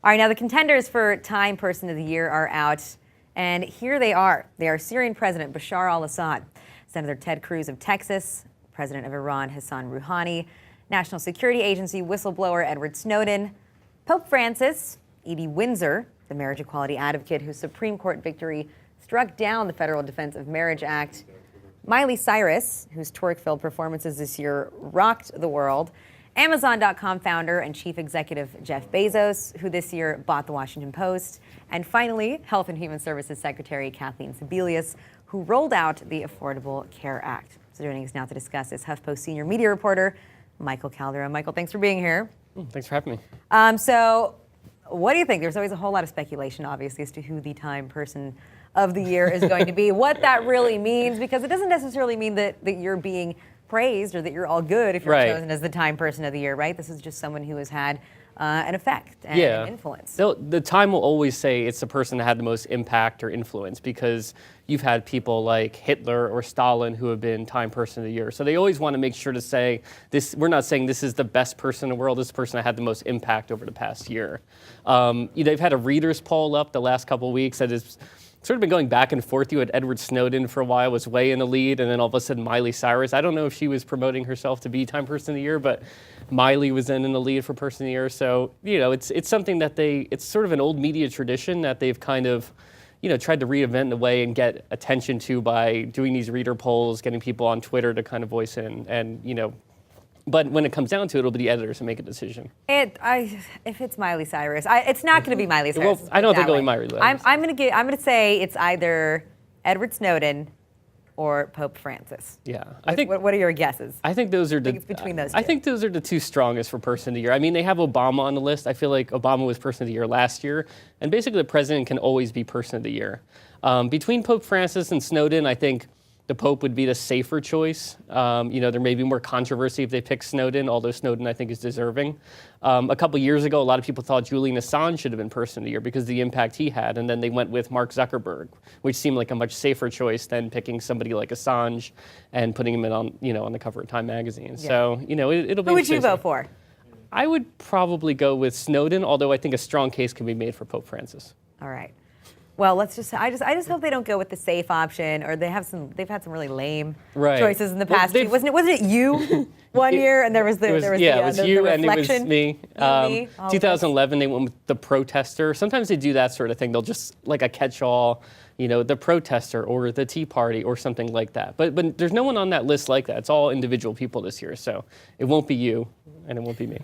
All right, now the contenders for Time Person of the Year are out, and here they are. They are Syrian President Bashar al-Assad, Senator Ted Cruz of Texas, President of Iran Hassan Rouhani, National Security Agency whistleblower Edward Snowden, Pope Francis, Edie Windsor, the marriage equality advocate whose Supreme Court victory struck down the Federal Defense of Marriage Act, Miley Cyrus, whose twerk-filled performances this year rocked the world, Amazon.com founder and chief executive Jeff Bezos, who this year bought the Washington Post, and finally, Health and Human Services Secretary Kathleen Sebelius, who rolled out the Affordable Care Act. So joining us now to discuss is HuffPost senior media reporter Michael Calderon. Michael, thanks for being here. Thanks for having me. So what do you think? There's always a whole lot of speculation, obviously, as to who the Time Person of the Year is going to be, what that really means, because it doesn't necessarily mean that you're being praised or that you're all good if you're chosen as the Time Person of the Year, right? This is just someone who has had an effect and an influence. The Time will always say it's the person that had the most impact or influence, because you've had people like Hitler or Stalin who have been Time Person of the Year. So they always want to make sure to say this. We're not saying this is the best person in the world. This person that had the most impact over the past year. They've had a readers poll up the last couple of weeks that is sort of been going back and forth. You had Edward Snowden for a while, was way in the lead, and then all of a sudden Miley Cyrus. I don't know if she was promoting herself to be Time Person of the Year, but Miley was then in the lead for Person of the Year. So, it's something that it's sort of an old media tradition that they've kind of, tried to reinvent in a way and get attention to by doing these reader polls, getting people on Twitter to kind of voice in, and, but when it comes down to it, it'll be the editors who make a decision. If it's Miley Cyrus, it's not going to be Miley Cyrus. Well, I don't think it'll be Miley Cyrus. I'm going to say it's either Edward Snowden or Pope Francis. Yeah, What are your guesses? I think those are it's between those two. I think those are the two strongest for Person of the Year. I mean, they have Obama on the list. I feel like Obama was Person of the Year last year, and basically the president can always be Person of the Year. Between Pope Francis and Snowden, I think the Pope would be the safer choice. There may be more controversy if they pick Snowden, although Snowden, I think, is deserving. A couple years ago, a lot of people thought Julian Assange should have been Person of the Year because of the impact he had, and then they went with Mark Zuckerberg, which seemed like a much safer choice than picking somebody like Assange and putting him in on the cover of Time magazine. Yeah. So, it'll be. Who would you vote for? I would probably go with Snowden, although I think a strong case can be made for Pope Francis. All right. Well, I just hope they don't go with the safe option, or they've had some really lame choices in the past. Wasn't it you one year, and there was the reflection? And it was me. 2011, they went with the protester. Sometimes they do that sort of thing. They'll just like a catch-all, the protester or the Tea Party or something like that. But there's no one on that list like that. It's all individual people this year, so it won't be you, and it won't be me.